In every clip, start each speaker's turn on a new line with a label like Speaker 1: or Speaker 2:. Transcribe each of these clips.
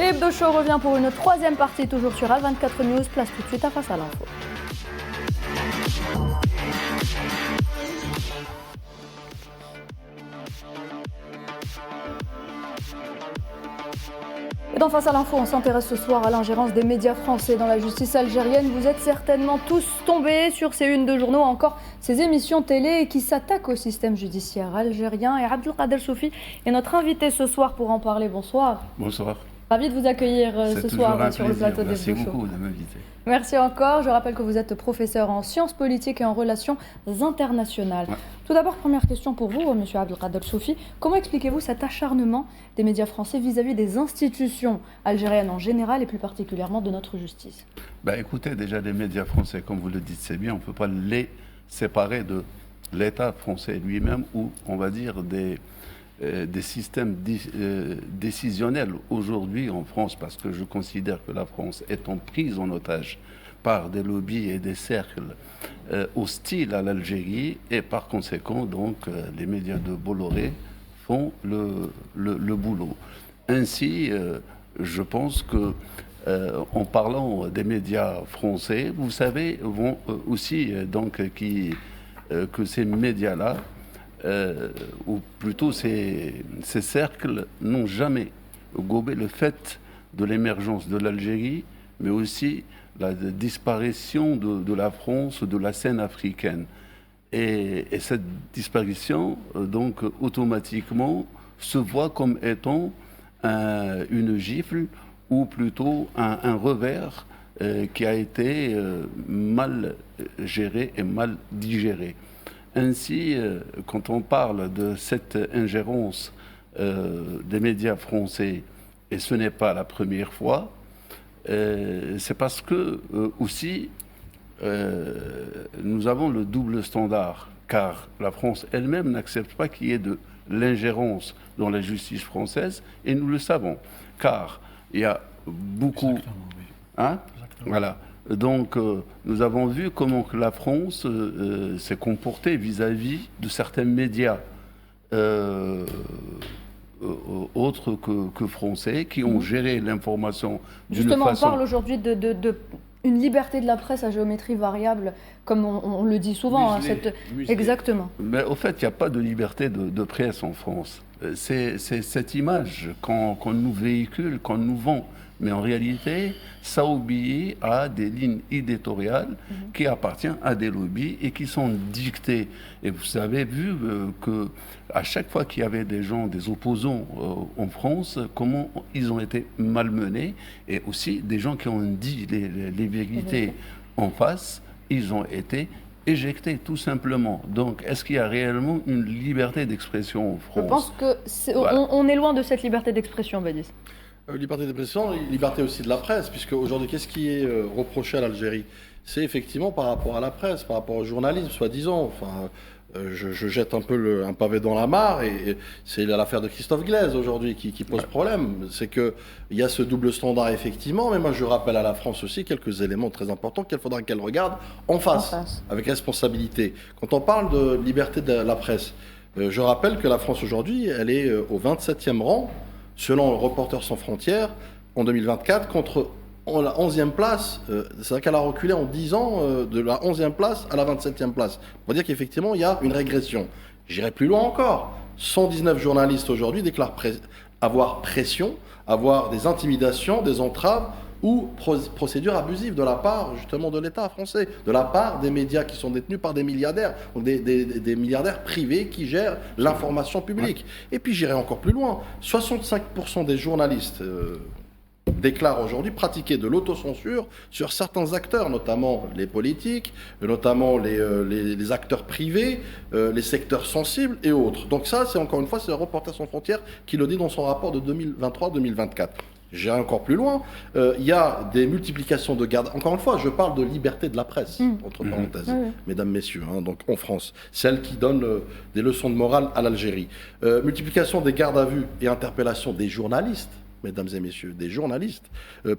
Speaker 1: Et Hebdo Show revient pour une troisième partie, toujours sur A24 News. Place tout de suite à Face à l'info. Et dans Face à l'info, on s'intéresse ce soir à l'ingérence des médias français dans la justice algérienne. Vous êtes certainement tous tombés sur ces unes de journaux, encore ces émissions télé qui s'attaquent au système judiciaire algérien. Et Abdelkader Soufi est notre invité ce soir pour en parler. Bonsoir.
Speaker 2: Bonsoir.
Speaker 1: Ravi de vous accueillir ce soir sur le plateau des Hebdo Show.
Speaker 2: Merci beaucoup de m'inviter.
Speaker 1: Merci encore. Je rappelle que vous êtes professeur en sciences politiques et en relations internationales. Ouais. Tout d'abord, première question pour vous, monsieur Abdelkader Soufi. Comment expliquez-vous cet acharnement des médias français vis-à-vis des institutions algériennes en général et plus particulièrement de notre justice ?
Speaker 2: Écoutez, déjà les médias français, comme vous le dites, c'est bien, on ne peut pas les séparer de l'État français lui-même ou, on va dire, des systèmes décisionnels aujourd'hui en France, parce que je considère que la France est prise en otage par des lobbies et des cercles hostiles à l'Algérie, et par conséquent, donc, les médias de Bolloré font le boulot. Ainsi, je pense que, en parlant des médias français, vous savez vont aussi que ces médias-là, ou plutôt ces cercles n'ont jamais gobé le fait de l'émergence de l'Algérie, mais aussi la disparition de la France, de la scène africaine. Et cette disparition, donc, automatiquement, se voit comme étant une gifle, ou plutôt un revers qui a été mal géré et mal digéré. Ainsi, quand on parle de cette ingérence des médias français, et ce n'est pas la première fois, c'est parce que aussi nous avons le double standard, car la France elle-même n'accepte pas qu'il y ait de l'ingérence dans la justice française, et nous le savons, car il y a beaucoup...
Speaker 3: Exactement, oui.
Speaker 2: Hein ?
Speaker 3: Exactement.
Speaker 2: Voilà. Donc, nous avons vu comment que la France s'est comportée vis-à-vis de certains médias autres que français, qui ont géré l'information d'une façon...
Speaker 1: Justement, on parle aujourd'hui de une liberté de la presse à géométrie variable, comme on le dit souvent.
Speaker 2: Muselé.
Speaker 1: Exactement.
Speaker 2: Mais au fait, il n'y a pas de liberté de presse en France. C'est cette image qu'on nous véhicule, qu'on nous vend. Mais en réalité, ça obéit à des lignes éditoriales qui appartiennent à des lobbies et qui sont dictées. Et vous avez vu qu'à chaque fois qu'il y avait des opposants en France, comment ils ont été malmenés, et aussi des gens qui ont dit les vérités en face, ils ont été éjectés, tout simplement. Donc, est-ce qu'il y a réellement une liberté d'expression en France ?
Speaker 1: Je pense que voilà. On est loin de cette liberté d'expression, Badis.
Speaker 3: Liberté d'expression, liberté aussi de la presse, puisque aujourd'hui, qu'est-ce qui est reproché à l'Algérie ? C'est effectivement par rapport à la presse, par rapport au journalisme, soi-disant. Enfin, je jette un peu un pavé dans la mare, et c'est l'affaire de Christophe Glaise aujourd'hui qui pose problème. C'est qu'il y a ce double standard, effectivement, mais moi je rappelle à la France aussi quelques éléments très importants qu'il faudra qu'elle regarde en face, avec responsabilité. Quand on parle de liberté de la presse, je rappelle que la France aujourd'hui, elle est au 27e rang, selon Reporters sans frontières, en 2024, contre la 11e place. C'est-à-dire qu'elle a reculé en 10 ans de la 11e place à la 27e place. On va dire qu'effectivement, il y a une régression. J'irai plus loin encore. 119 journalistes aujourd'hui déclarent avoir pression, avoir des intimidations, des entraves ou procédures abusives de la part justement de l'État français, de la part des médias qui sont détenus par des milliardaires, ou des milliardaires privés qui gèrent l'information publique. Et puis j'irai encore plus loin, 65% des journalistes déclarent aujourd'hui pratiquer de l'autocensure sur certains acteurs, notamment les politiques, notamment les acteurs privés, les secteurs sensibles et autres. Donc ça, c'est encore une fois, c'est Reporters sans frontières qui le dit dans son rapport de 2023-2024. J'irai encore plus loin, il y a des multiplications de gardes. Encore une fois, je parle de liberté de la presse, entre parenthèses, mesdames, messieurs, donc en France, celle qui donne des leçons de morale à l'Algérie. Multiplication des gardes à vue et interpellation des journalistes, mesdames et messieurs, des journalistes,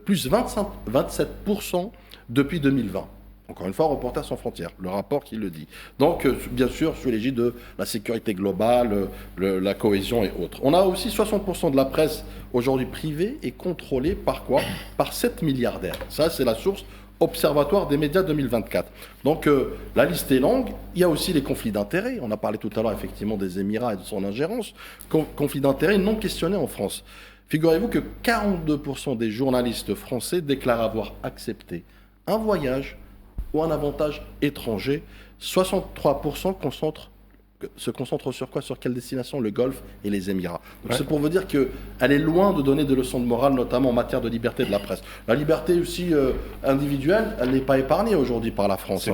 Speaker 3: plus 27% depuis 2020. Encore une fois, Reporters sans frontières, le rapport qui le dit. Donc, bien sûr, sous l'égide de la sécurité globale, la cohésion et autres. On a aussi 60% de la presse aujourd'hui privée et contrôlée par quoi? Par 7 milliardaires. Ça, c'est la source Observatoire des médias 2024. Donc, la liste est longue. Il y a aussi les conflits d'intérêts. On a parlé tout à l'heure, effectivement, des Émirats et de son ingérence. Conflits d'intérêts non questionnés en France. Figurez-vous que 42% des journalistes français déclarent avoir accepté un voyage ou un avantage étranger. 63% se concentrent sur quoi? Sur quelle destination? Le Golfe et les Émirats. Donc c'est pour vous dire qu'elle est loin de donner des leçons de morale, notamment en matière de liberté de la presse. La liberté aussi individuelle, elle n'est pas épargnée aujourd'hui par la France.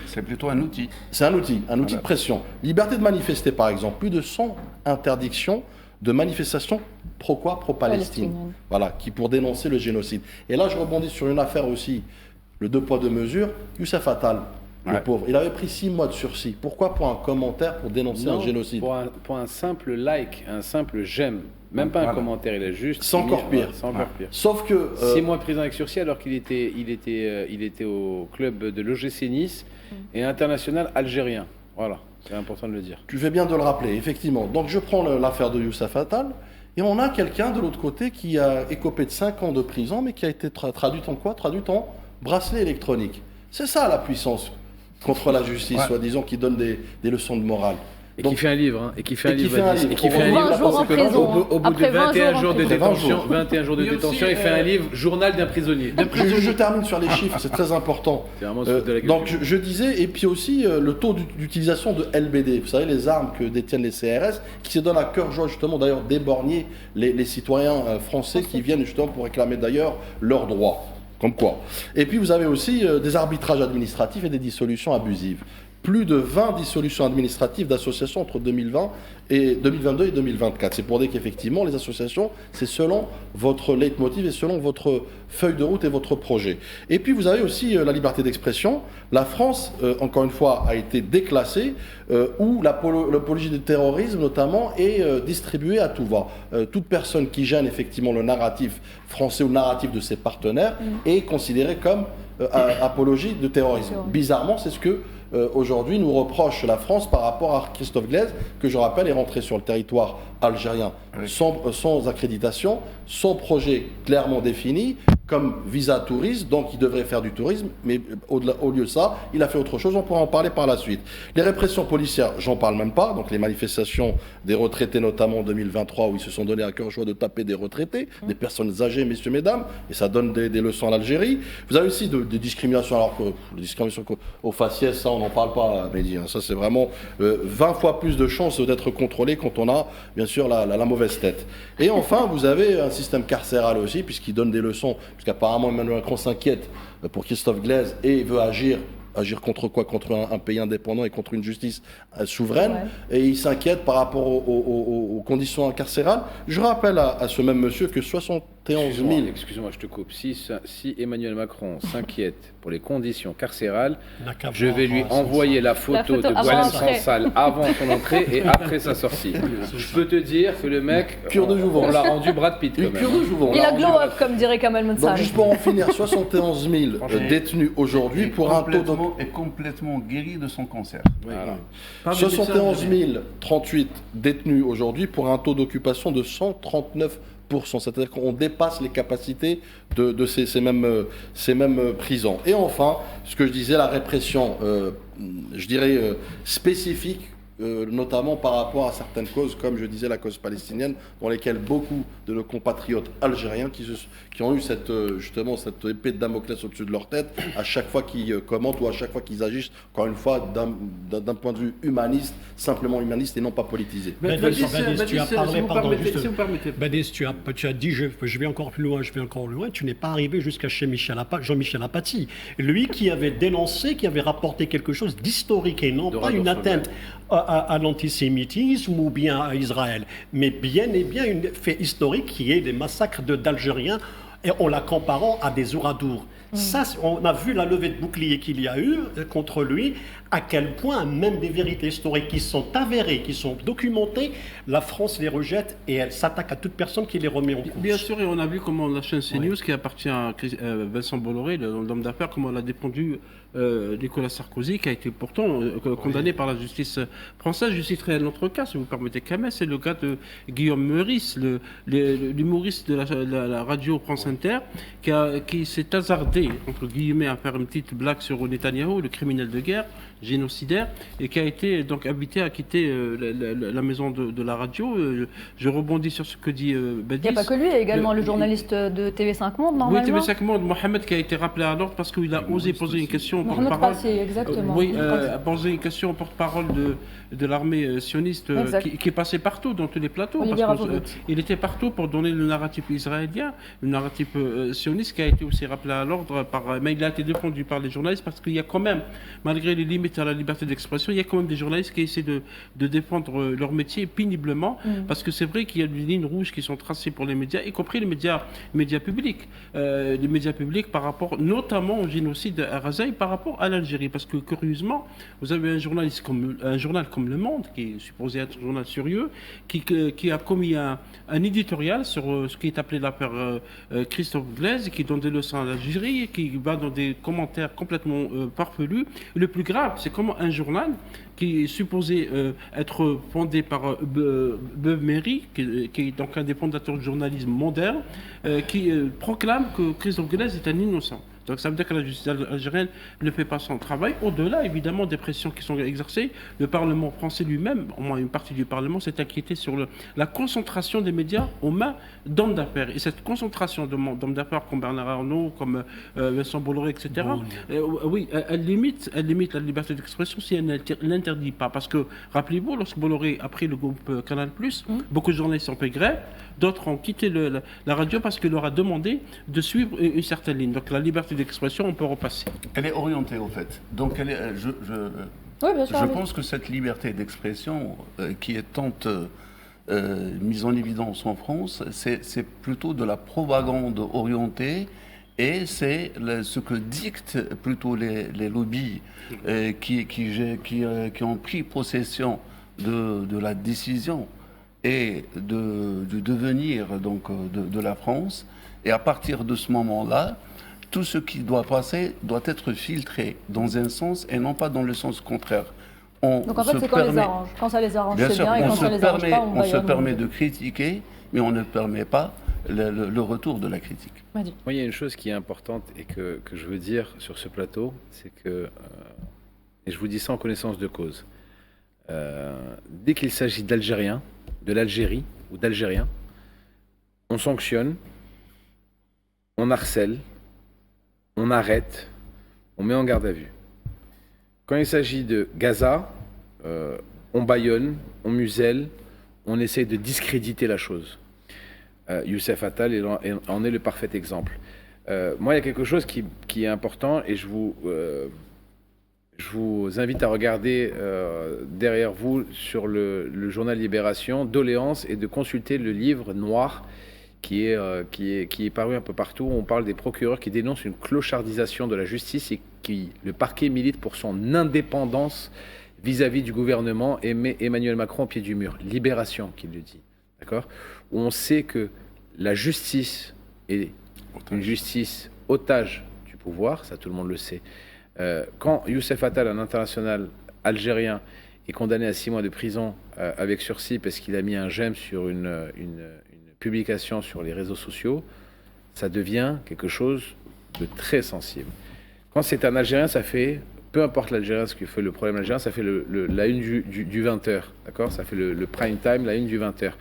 Speaker 2: C'est plutôt un outil.
Speaker 3: C'est un outil de pression. Liberté de manifester, par exemple. Plus de 100 interdictions de manifestations pro-quoi? Pro-Palestine. Voilà, qui pour dénoncer le génocide. Et là, je rebondis sur une affaire aussi, le 2 poids 2 mesures. Youssef Attal, le pauvre, il avait pris 6 mois de sursis. Pourquoi? Pour un commentaire pour dénoncer un génocide.
Speaker 4: Pour un simple like, un simple j'aime. Même pas un commentaire, il a juste...
Speaker 3: C'est encore pire.
Speaker 4: C'est encore pire.
Speaker 3: Sauf que...
Speaker 4: 6 mois de prison avec sursis alors qu'il était au club de l'OGC Nice et international algérien. Voilà, c'est important de le dire.
Speaker 3: Tu fais bien de le rappeler, effectivement. Donc je prends l'affaire de Youssef Attal et on a quelqu'un de l'autre côté qui a écopé de 5 ans de prison mais qui a été traduite en quoi? Traduite en bracelet électronique. C'est ça la puissance contre la justice, soi-disant, qui donne des leçons de morale.
Speaker 4: Et qui fait un livre,
Speaker 1: Et qui fait un livre jours en prison.
Speaker 4: Au bout de 21 jours de détention, il fait un livre, Journal d'un prisonnier.
Speaker 3: Je termine sur les chiffres, c'est très important. Donc je disais, et puis aussi le taux d'utilisation de LBD, vous savez, les armes que détiennent les CRS, qui se donnent à cœur joie justement d'ailleurs d'éborgner les citoyens français qui viennent justement pour réclamer d'ailleurs leurs droits. Comme quoi. Et puis vous avez aussi des arbitrages administratifs et des dissolutions abusives. Plus de 20 dissolutions administratives d'associations entre 2022 et 2024. C'est pour dire qu'effectivement, les associations, c'est selon votre leitmotiv et selon votre feuille de route et votre projet. Et puis, vous avez aussi la liberté d'expression. La France, encore une fois, a été déclassée, où l'apologie du terrorisme, notamment, est distribuée à tout va. Toute personne qui gêne, effectivement, le narratif français ou le narratif de ses partenaires est considérée comme apologie de terrorisme. Bizarrement, c'est ce que aujourd'hui nous reproche la France par rapport à Christophe Glaise, que je rappelle est rentré sur le territoire algérien sans accréditation, sans projet clairement défini, comme visa touriste, donc il devrait faire du tourisme, mais au lieu de ça, il a fait autre chose, on pourra en parler par la suite. Les répressions policières, j'en parle même pas, donc les manifestations des retraités notamment en 2023, où ils se sont donné à cœur joie de taper des retraités, des personnes âgées, messieurs, mesdames, et ça donne des leçons à l'Algérie. Vous avez aussi des discriminations, alors que les discriminations au faciès, ça on n'en parle pas, Mehdi, ça c'est vraiment 20 fois plus de chances d'être contrôlé quand on a, bien sûr, la mauvaise tête. Et enfin, vous avez un système carcéral aussi, puisqu'il donne des leçons, puisqu'apparemment Emmanuel Macron s'inquiète pour Christophe Glaise et veut agir contre quoi? Contre un pays indépendant et contre une justice souveraine. Et il s'inquiète par rapport aux conditions carcérales. Je rappelle à ce même monsieur que 71 000...
Speaker 4: Excuse-moi, je te coupe. Si Emmanuel Macron s'inquiète pour les conditions carcérales, je vais lui envoyer la photo de Boualem Sansal avant son entrée et après sa sortie. Je peux te dire que le mec, on l'a rendu Brad Pitt.
Speaker 1: Il a glow up, comme dirait Kamal Mensah.
Speaker 3: Donc juste pour en finir, 71 000 détenus aujourd'hui pour un taux
Speaker 2: est complètement guéri de son cancer.
Speaker 3: Voilà. 71 038 détenus aujourd'hui pour un taux d'occupation de 139%. C'est-à-dire qu'on dépasse les capacités de ces mêmes prisons. Et enfin, ce que je disais, la répression, je dirais, spécifique, notamment par rapport à certaines causes, comme je disais la cause palestinienne, dans lesquelles beaucoup de nos compatriotes algériens qui ont eu justement cette épée de Damoclès au-dessus de leur tête, à chaque fois qu'ils commentent ou à chaque fois qu'ils agissent, encore une fois, d'un point de vue humaniste, simplement humaniste et non pas politisé.
Speaker 5: Badis, tu as parlé, Badis, tu as dit je vais encore plus loin, tu n'es pas arrivé jusqu'à chez Jean-Michel Apathy, lui qui avait dénoncé, qui avait rapporté quelque chose d'historique et non pas une atteinte à l'antisémitisme ou bien à Israël, mais bien et bien un fait historique qui est des massacres d'Algériens, et en la comparant à des ouradours. Ça, on a vu la levée de bouclier qu'il y a eu contre lui, à quel point même des vérités historiques qui sont avérées, qui sont documentées, la France les rejette et elle s'attaque à toute personne qui les remet en cause.
Speaker 6: Bien sûr, et on a vu comment la chaîne CNews, qui appartient à Vincent Bolloré, l'homme d'affaires, comment elle a défendu Nicolas Sarkozy, qui a été pourtant condamné par la justice française. Je citerai un autre cas, si vous permettez, Kamel, c'est le cas de Guillaume Meurice, l'humoriste de la radio France Inter, qui s'est hasardé, entre guillemets, à faire une petite blague sur Netanyahou, le criminel de guerre, génocidaire, et qui a été donc invité à quitter la maison de la radio. Je rebondis sur ce que dit Badis.
Speaker 1: Il n'y a pas que lui, il y a également le journaliste de TV5 Monde, normalement.
Speaker 6: Oui, TV5 Monde, Mohamed, qui a été rappelé à l'ordre parce qu'il a osé poser une question au porte-parole.
Speaker 1: Exactement.
Speaker 6: Oui, poser une question au porte-parole de l'armée sioniste qui est passé partout dans tous les plateaux. Il était partout pour donner le narratif israélien, le narratif sioniste qui a été aussi rappelé à l'ordre mais il a été défendu par les journalistes parce qu'il y a quand même, malgré les limites à la liberté d'expression, il y a quand même des journalistes qui essaient de défendre leur métier péniblement parce que c'est vrai qu'il y a des lignes rouges qui sont tracées pour les médias, y compris les médias publics. Les médias publics par rapport notamment au génocide à Razaï, par rapport à l'Algérie. Parce que curieusement, vous avez un journal comme Le Monde, qui est supposé être un journal sérieux, qui a commis un éditorial sur ce qui est appelé l'affaire Christophe Glaise, qui donne des leçons à l'Algérie, qui va dans des commentaires complètement farfelus. Et le plus grave, c'est comment un journal qui est supposé être fondé par Beuve Méry, qui est donc un des fondateurs du journalisme moderne, qui proclame que Christophe Glaise est un innocent. Donc ça veut dire que la justice algérienne ne fait pas son travail. Au-delà, évidemment, des pressions qui sont exercées, le Parlement français lui-même, au moins une partie du Parlement, s'est inquiété sur la concentration des médias aux mains d'hommes d'affaires. Et cette concentration d'hommes d'affaires comme Bernard Arnault, comme Vincent Bolloré, etc., oui, elle limite la liberté d'expression si elle ne l'interdit pas. Parce que, rappelez-vous, lorsque Bolloré a pris le groupe Canal+, beaucoup de journalistes ont fait grève, d'autres ont quitté la radio parce qu'il leur a demandé de suivre une certaine ligne. Donc la liberté d'expression, on peut repasser.
Speaker 2: Elle est orientée, au fait. Donc, je pense que cette liberté d'expression qui est tant mise en évidence en France, c'est plutôt de la propagande orientée et c'est ce que dictent plutôt les lobbies qui ont pris possession de la décision et du devenir donc, de la France. Et à partir de ce moment-là, tout ce qui doit passer doit être filtré dans un sens et non pas dans le sens contraire.
Speaker 1: Donc en fait, c'est quand les arrange. Quand ça les arrange, c'est bien, et quand ça les arrange pas,
Speaker 2: on se permet de critiquer, mais on ne permet pas le retour de la critique.
Speaker 4: Moi, il y a une chose qui est importante et que je veux dire sur ce plateau, c'est que, et je vous dis ça en connaissance de cause, dès qu'il s'agit d'Algériens, de l'Algérie ou d'Algériens, on sanctionne, on harcèle, on arrête, on met en garde à vue. Quand il s'agit de Gaza, on bâillonne, on muselle, on essaye de discréditer la chose. Youssef Attal en est le parfait exemple. Moi, il y a quelque chose qui est important et je vous invite à regarder derrière vous sur le journal Libération, doléances et de consulter le livre noir qui est paru un peu partout. On parle des procureurs qui dénoncent une clochardisation de la justice et le parquet milite pour son indépendance vis-à-vis du gouvernement et met Emmanuel Macron au pied du mur. Libération, qui le dit. D'accord ? Où on sait que la justice est une justice otage du pouvoir, ça tout le monde le sait. Quand Youssef Attal, un international algérien, est condamné à 6 mois de prison avec sursis parce qu'il a mis un j'aime sur une publication sur les réseaux sociaux, ça devient quelque chose de très sensible. Quand c'est un Algérien, ça fait, peu importe l'Algérien, ce que fait le problème algérien, ça fait la une du 20h, d'accord ? Ça fait le prime time, la une du 20h.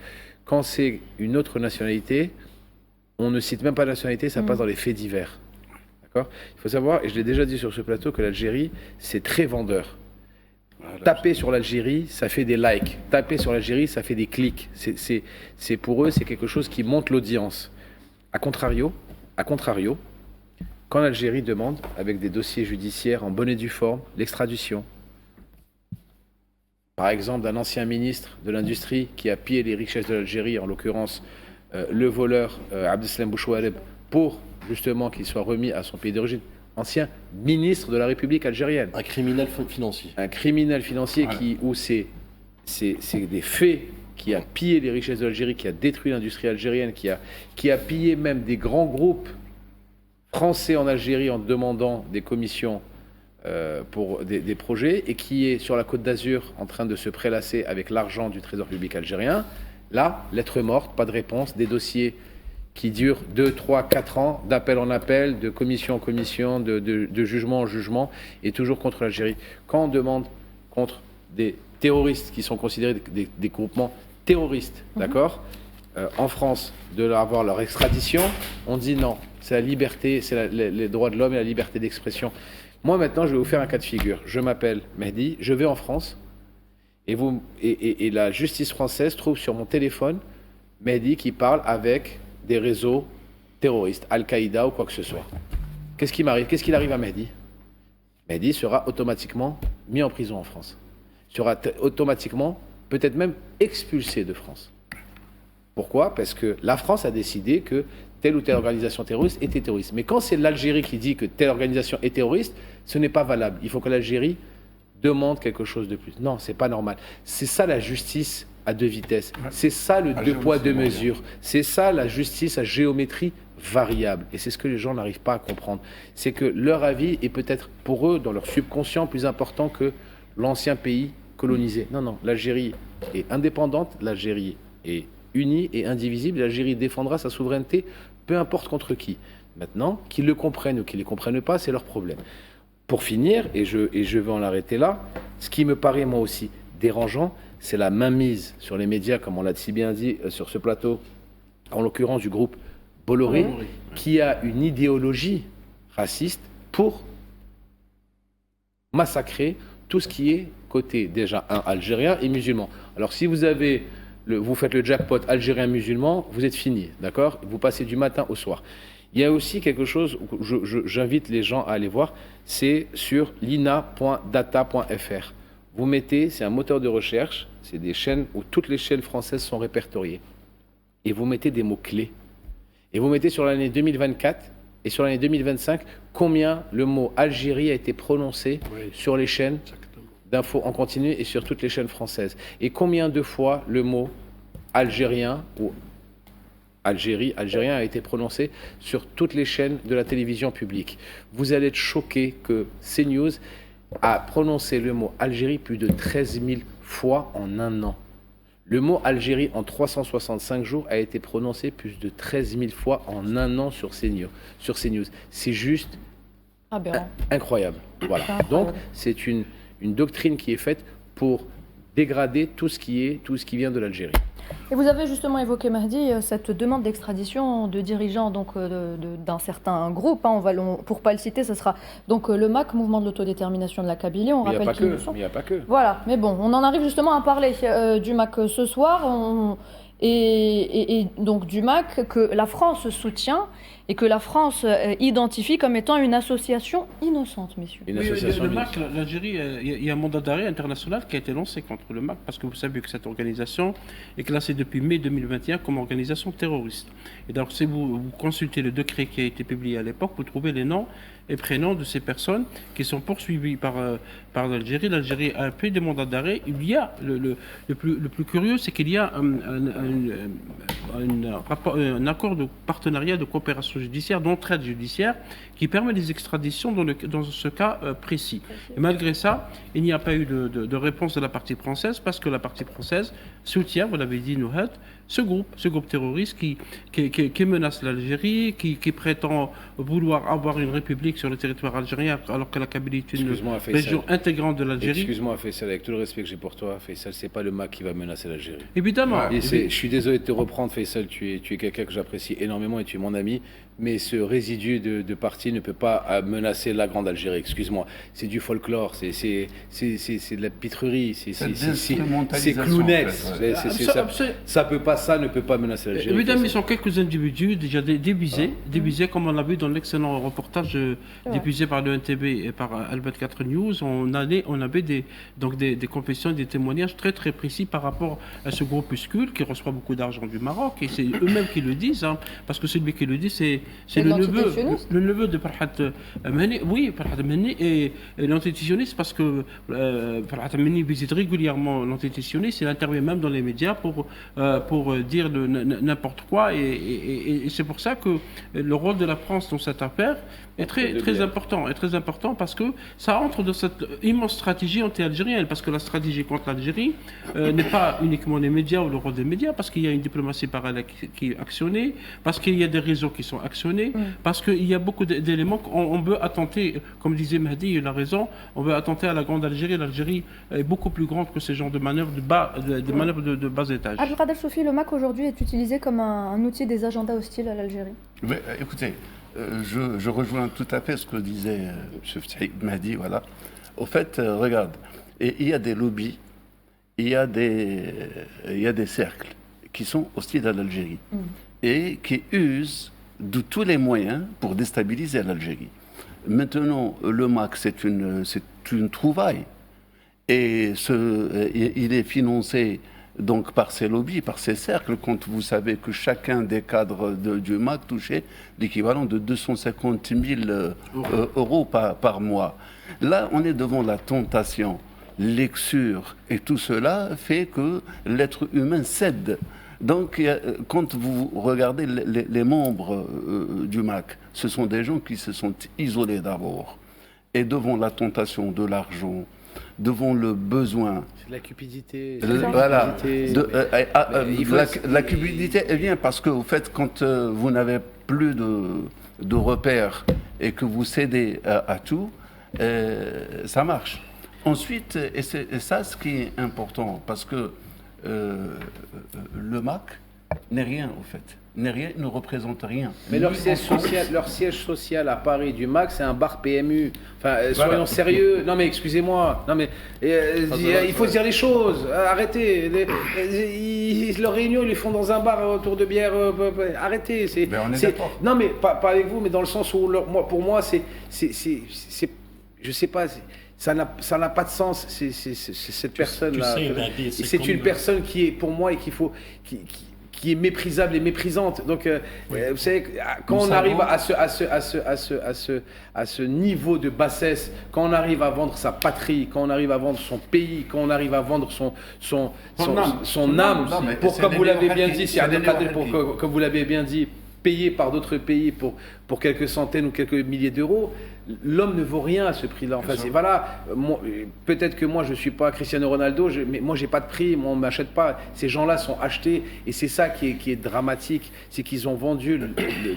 Speaker 4: Quand c'est une autre nationalité, on ne cite même pas la nationalité, ça passe dans les faits divers. D'accord ? Il faut savoir, et je l'ai déjà dit sur ce plateau, que l'Algérie, c'est très vendeur. Taper sur l'Algérie, ça fait des likes. Taper sur l'Algérie, ça fait des clics. C'est pour eux, c'est quelque chose qui monte l'audience. A contrario, quand l'Algérie demande, avec des dossiers judiciaires en bonne et due forme, l'extradition, par exemple d'un ancien ministre de l'Industrie qui a pillé les richesses de l'Algérie, en l'occurrence le voleur Abdeslam Bouchouareb, pour justement qu'il soit remis à son pays d'origine, ancien ministre de la République algérienne.
Speaker 3: Un criminel financier.
Speaker 4: Un criminel financier où c'est des faits, qui a pillé les richesses de l'Algérie, qui a détruit l'industrie algérienne, qui a pillé même des grands groupes français en Algérie en demandant des commissions pour des projets, et qui est sur la Côte d'Azur en train de se prélasser avec l'argent du Trésor public algérien. Là, lettre morte, pas de réponse, des dossiers qui durent 2, 3, 4 ans, d'appel en appel, de commission en commission, de jugement en jugement, et toujours contre l'Algérie. Quand on demande contre des terroristes qui sont considérés des groupements terroristes, d'accord, en France, avoir leur extradition, on dit non, c'est la liberté, c'est les droits de l'homme et la liberté d'expression. Moi, maintenant, je vais vous faire un cas de figure. Je m'appelle Mehdi, je vais en France, et la justice française trouve sur mon téléphone Mehdi qui parle avec des réseaux terroristes, Al-Qaïda ou quoi que ce soit. Qu'est-ce qui m'arrive? Qu'est-ce qu'il arrive à Mehdi? Mehdi sera automatiquement mis en prison en France. Sera automatiquement, peut-être même expulsé de France. Pourquoi? Parce que la France a décidé que telle ou telle organisation terroriste était terroriste. Mais quand c'est l'Algérie qui dit que telle organisation est terroriste, ce n'est pas valable. Il faut que l'Algérie demande quelque chose de plus. Non, c'est pas normal. C'est ça la justice à deux vitesses. C'est ça le deux poids, deux mesures. C'est ça la justice à géométrie variable. Et c'est ce que les gens n'arrivent pas à comprendre. C'est que leur avis est peut-être pour eux, dans leur subconscient, plus important que l'ancien pays colonisé. Non, non, l'Algérie est indépendante, l'Algérie est unie et indivisible, l'Algérie défendra sa souveraineté, peu importe contre qui. Maintenant, qu'ils le comprennent ou qu'ils ne les comprennent pas, c'est leur problème. Pour finir, et je vais en arrêter là, ce qui me paraît moi aussi dérangeant, c'est la mainmise sur les médias, comme on l'a si bien dit sur ce plateau, en l'occurrence du groupe Bolloré, qui a une idéologie raciste pour massacrer tout ce qui est côté déjà algérien et musulman. Alors si vous avez vous faites le jackpot algérien-musulman, vous êtes fini, d'accord? Vous passez du matin au soir. Il y a aussi quelque chose où j'invite les gens à aller voir, c'est sur lina.data.fr. Vous mettez, c'est un moteur de recherche, c'est des chaînes où toutes les chaînes françaises sont répertoriées. Et vous mettez des mots-clés. Et vous mettez sur l'année 2024 et sur l'année 2025 combien le mot Algérie a été prononcé sur les chaînes d'infos en continu et sur toutes les chaînes françaises. Et combien de fois le mot algérien ou algérien a été prononcé sur toutes les chaînes de la télévision publique. Vous allez être choqués que CNews a prononcé le mot Algérie plus de 13 000 fois en un an. Le mot Algérie en 365 jours a été prononcé plus de 13 000 fois en un an sur CNews. C'est juste incroyable. Voilà. Donc c'est une doctrine qui est faite pour dégrader tout ce qui vient de l'Algérie.
Speaker 1: Et vous avez justement évoqué, Mehdi, cette demande d'extradition de dirigeants d'un certain groupe. Pour ne pas le citer, ce sera donc le MAC, Mouvement de l'autodétermination de la Kabylie. On rappelle qu'ils sont.
Speaker 4: Il n'y a pas que.
Speaker 1: Voilà, mais bon, on en arrive justement à parler du MAC ce soir. Et donc du MAC que la France soutient et que la France identifie comme étant une association innocente, messieurs.
Speaker 6: Le MAC, l'Algérie, il y a un mandat d'arrêt international qui a été lancé contre le MAC parce que vous savez que cette organisation est classée depuis mai 2021 comme organisation terroriste. Et donc si vous consultez le décret qui a été publié à l'époque, vous trouvez les noms et prénoms de ces personnes qui sont poursuivies par l'Algérie. L'Algérie a pris des mandats d'arrêt. Il y a le plus curieux, c'est qu'il y a un accord de partenariat de coopération judiciaire, d'entraide judiciaire, qui permet des extraditions dans ce cas précis. Et malgré ça, il n'y a pas eu de réponse de la partie française parce que la partie française soutient, vous l'avez dit, Nouhat, ce groupe terroriste qui menace l'Algérie, qui prétend vouloir avoir une république sur le territoire algérien alors que la Kabylie est une région intégrante de l'Algérie.
Speaker 4: Excuse-moi Faisal, avec tout le respect que j'ai pour toi, Faisal, c'est pas le MAC qui va menacer l'Algérie.
Speaker 6: Évidemment.
Speaker 4: Je suis désolé de te reprendre, Faisal, tu es quelqu'un que j'apprécie énormément et tu es mon ami, mais ce résidu de parti ne peut pas menacer la grande Algérie, excuse-moi. C'est du folklore, c'est de la pitrerie, c'est clownex. Ça ne peut pas menacer l'Algérie.
Speaker 6: Évidemment, ils sont quelques individus déjà dévisés, comme on l'a vu dans l'excellent reportage diffusé par le NTB et par Albert 4 News. On avait des confessions, des témoignages très très précis par rapport à ce groupuscule qui reçoit beaucoup d'argent du Maroc. Et c'est eux-mêmes qui le disent, parce que celui qui le dit, c'est le neveu de Farhat Mehni. Oui, Farhat Mehni est l'antisioniste parce que Farhat Mehni visite régulièrement l'antisioniste. Il intervient même dans les médias pour dire n'importe quoi. Et c'est pour ça que le rôle de la France dans cette affaire est très important parce que ça entre dans cette immense stratégie anti-algérienne, parce que la stratégie contre l'Algérie n'est pas uniquement les médias ou le rôle des médias, parce qu'il y a une diplomatie parallèle qui est actionnée, parce qu'il y a des réseaux qui sont actionnés, parce qu'il y a beaucoup d'éléments qu'on veut attenter, comme disait Mahdi, il a raison, on veut attenter à la grande Algérie. L'Algérie est beaucoup plus grande que ce genre de manœuvres de bas étage.
Speaker 1: Abdelkader Choufi, le MAC aujourd'hui est utilisé comme un outil des agendas hostiles à l'Algérie.
Speaker 2: Écoutez, je rejoins tout à fait ce que disait M. Mahdi, voilà. Au fait, regarde, il y a des lobbies, il y a des cercles qui sont hostiles à l'Algérie et qui usent de tous les moyens pour déstabiliser l'Algérie. Maintenant, le MAC, c'est une trouvaille et il est financé donc par ces lobbies, par ces cercles, quand vous savez que chacun des cadres du MAC touchait l'équivalent de 250 000 euros par mois. Là, on est devant la tentation, l'exure, et tout cela fait que l'être humain cède. Donc, quand vous regardez les membres du MAC, ce sont des gens qui se sont isolés d'abord, et devant la tentation de l'argent, devant le besoin.
Speaker 4: C'est de la cupidité.
Speaker 2: Voilà. La cupidité, elle vient parce que, au fait, quand vous n'avez plus de repères et que vous cédez à tout, ça marche. Ensuite, et ça, ce qui est important, parce que le MAC n'est rien, au fait. Ne représente rien.
Speaker 4: Mais leur siège social à Paris du MAC, c'est un bar PMU. Enfin, soyons sérieux. Non mais excusez-moi. Non mais il faut se dire les choses. Arrêtez. Leurs réunions, ils les font dans un bar autour de bière. Arrêtez. Non mais pas avec vous, mais dans le sens où pour moi c'est je sais pas. Ça n'a pas de sens. C'est cette personne-là. C'est une personne qui est pour moi et qui est méprisable et méprisante. Donc, vous savez, quand on arrive à ce niveau de bassesse, quand on arrive à vendre sa patrie, quand on arrive à vendre son pays, quand on arrive à vendre son âme, pour, comme vous l'avez bien dit, comme vous l'avez bien dit, payé par d'autres pays pour quelques centaines ou quelques milliers d'euros, l'homme ne vaut rien à ce prix-là. Enfin, voilà, peut-être que moi je ne suis pas Cristiano Ronaldo, mais moi j'ai pas de prix, moi on ne m'achète pas. Ces gens-là sont achetés et c'est ça qui est dramatique, c'est qu'ils ont vendu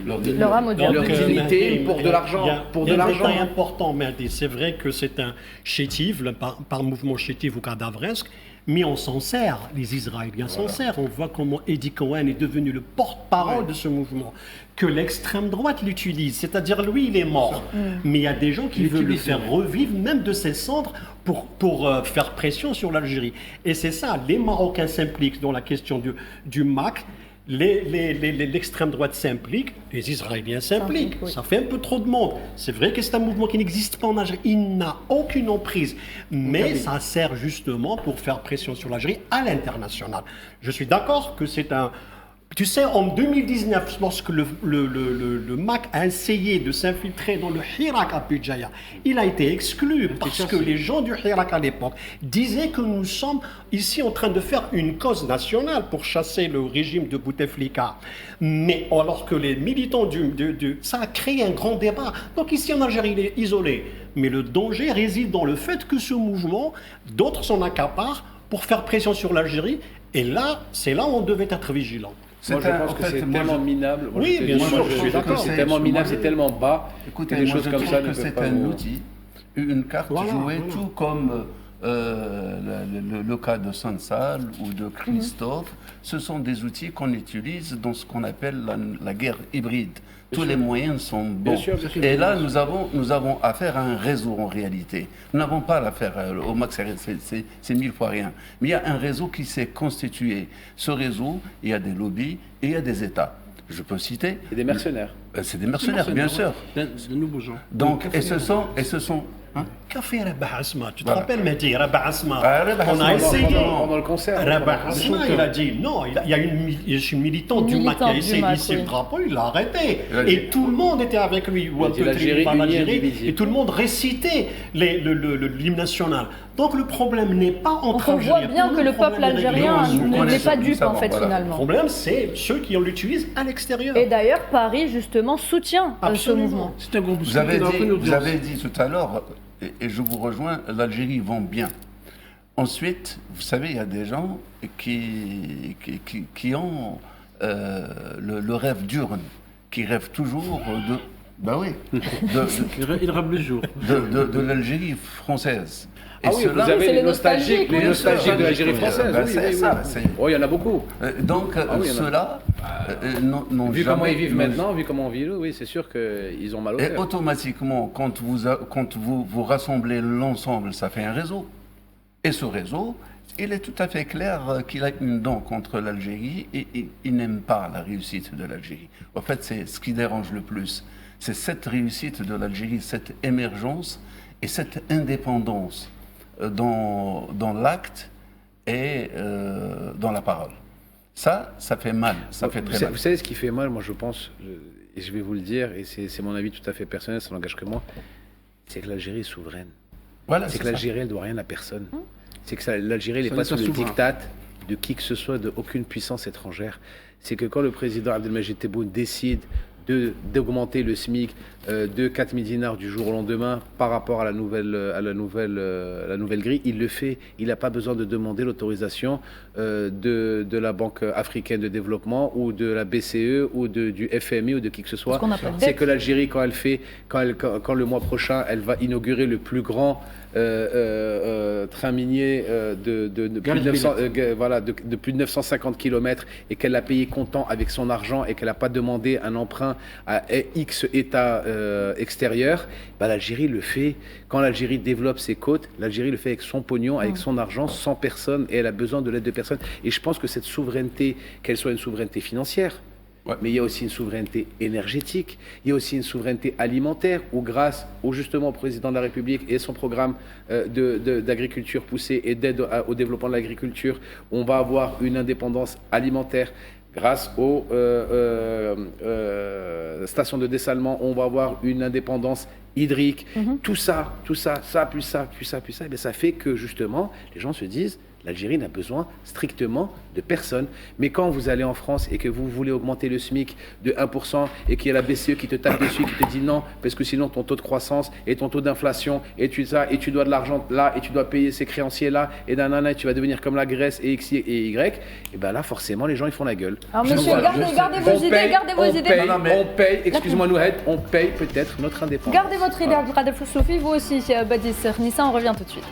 Speaker 4: leur dignité pour de l'argent.
Speaker 5: Il y a un détail important, Mahdi. C'est vrai que c'est un chétif, par mouvement chétif ou cadavresque, mais on s'en sert, les Israéliens s'en servent. On voit comment Eddie Cohen est devenu le porte-parole de ce mouvement, que l'extrême droite l'utilise. C'est-à-dire, lui, il est mort. Mais il y a des gens qui veulent le faire revivre, même de ses cendres, pour faire pression sur l'Algérie. Et c'est ça, les Marocains s'impliquent dans la question du MAC, l'extrême droite s'implique, les Israéliens s'impliquent. Oui. Ça fait un peu trop de monde. C'est vrai que c'est un mouvement qui n'existe pas en Algérie. Il n'a aucune emprise. Mais ça sert justement pour faire pression sur l'Algérie à l'international. Je suis d'accord que c'est un... Tu sais, en 2019, lorsque le MAC a essayé de s'infiltrer dans le Hirak à Budjaya, il a été exclu parce que les gens du Hirak à l'époque disaient que nous sommes ici en train de faire une cause nationale pour chasser le régime de Bouteflika. Mais alors que les militants ça a créé un grand débat. Donc ici en Algérie, il est isolé. Mais le danger réside dans le fait que ce mouvement, d'autres s'en accaparent pour faire pression sur l'Algérie. Et là, c'est là où on devait être vigilant.
Speaker 4: Moi, je pense que c'est tellement minable. Oui, bien sûr, je suis d'accord. C'est tellement minable, c'est tellement bas.
Speaker 2: Écoutez, des choses comme ça ne peuvent pas. C'est un outil, une carte jouée, tout comme le cas de Sansal ou de Christophe. Ce sont des outils qu'on utilise dans ce qu'on appelle la guerre hybride. Tous les moyens sont bons. Bien sûr, et là, nous avons affaire à un réseau en réalité. Nous n'avons pas l'affaire au MAC, c'est 1000 fois rien. Mais il y a un réseau qui s'est constitué. Ce réseau, il y a des lobbies et il y a des États. Je peux citer.
Speaker 4: Et des mercenaires.
Speaker 2: C'est des mercenaires, bien sûr.
Speaker 6: De nouveaux gens.
Speaker 2: Donc, et ce sont
Speaker 5: qu'a fait Rabah Asma? Tu te rappelles, Mehdi, Rabah Asma?
Speaker 4: On a essayé pendant le concert.
Speaker 5: Rabah Asma, il a dit non, il y a une militante du MAC qui a essayé d'hisser le drapeau, il l'a arrêté. Et tout le monde était avec lui, ou un peu l'Algérie, et tout le monde récitait l'hymne national. Donc le problème n'est pas entre Algériens.
Speaker 1: On voit bien que le peuple algérien n'est pas dupe en fait finalement.
Speaker 5: Le problème c'est ceux qui l'utilisent à l'extérieur.
Speaker 1: Et d'ailleurs Paris justement soutient ce mouvement.
Speaker 2: C'est un gros vous avez dit tout à l'heure, et je vous rejoins, l'Algérie vend bien. Ensuite, vous savez, il y a des gens qui ont le rêve d'urne, qui rêvent toujours de... Ben oui.
Speaker 6: Il rêve le jour.
Speaker 2: De l'Algérie française.
Speaker 4: Et oui, vous avez les nostalgiques de l'Algérie française.
Speaker 2: C'est ça.
Speaker 4: Oh, il y en a beaucoup.
Speaker 2: Donc, ceux-là n'ont
Speaker 4: vu
Speaker 2: jamais...
Speaker 4: comment ils vivent maintenant, vu comment on vit, oui, c'est sûr qu'ils ont mal au cœur.
Speaker 2: Et automatiquement, quand vous rassemblez l'ensemble, ça fait un réseau. Et ce réseau, il est tout à fait clair qu'il a une dent contre l'Algérie et il n'aime pas la réussite de l'Algérie. En fait, c'est ce qui dérange le plus. C'est cette réussite de l'Algérie, cette émergence et cette indépendance dans l'acte et dans la parole. Ça fait mal, ça fait très mal.
Speaker 4: Vous savez ce qui fait mal, moi je pense, et je vais vous le dire, et c'est mon avis tout à fait personnel, ça n'engage que moi, c'est que l'Algérie est souveraine.
Speaker 2: Voilà,
Speaker 4: c'est que l'Algérie, elle ne doit rien à personne. C'est que l'Algérie n'est pas sous le diktat de qui que ce soit, de aucune puissance étrangère. C'est que quand le président Abdelmajid Tebboune décide d'augmenter le SMIC de 4 000 dinars du jour au lendemain par rapport à la nouvelle grille, il le fait. Il n'a pas besoin de demander l'autorisation de la Banque africaine de développement ou de la BCE ou du FMI ou de qui que ce soit. C'est que l'Algérie, quand le mois prochain, elle va inaugurer le plus grand train minier de plus de 950 km et qu'elle l'a payé comptant avec son argent et qu'elle n'a pas demandé un emprunt à X États extérieurs, l'Algérie le fait. Quand l'Algérie développe ses côtes, l'Algérie le fait avec son pognon, avec son argent, sans personne, et elle a besoin de l'aide de personne. Et je pense que cette souveraineté, qu'elle soit une souveraineté financière, mais il y a aussi une souveraineté énergétique, il y a aussi une souveraineté alimentaire, où grâce justement au président de la République et son programme d'agriculture poussée et d'aide au développement de l'agriculture, on va avoir une indépendance alimentaire. Grâce aux stations de dessalement, on va avoir une indépendance hydrique. Tout ça, puis ça, et bien ça fait que justement, les gens se disent, l'Algérie n'a besoin strictement de personne. Mais quand vous allez en France et que vous voulez augmenter le SMIC de 1% et qu'il y a la BCE qui te tape dessus, qui te dit non, parce que sinon ton taux de croissance et ton taux d'inflation, et tu dois de l'argent là, et tu dois payer ces créanciers là, et tu vas devenir comme la Grèce et X et Y, et bien là, forcément, les gens, ils font la gueule.
Speaker 1: Alors, monsieur, gardez vos idées.
Speaker 4: On paye, excuse-moi, Nouhed, on paye peut-être notre indépendance.
Speaker 1: Gardez votre idée, Abdelkader Sofi, vous aussi, Badis Nissa, on revient tout de suite.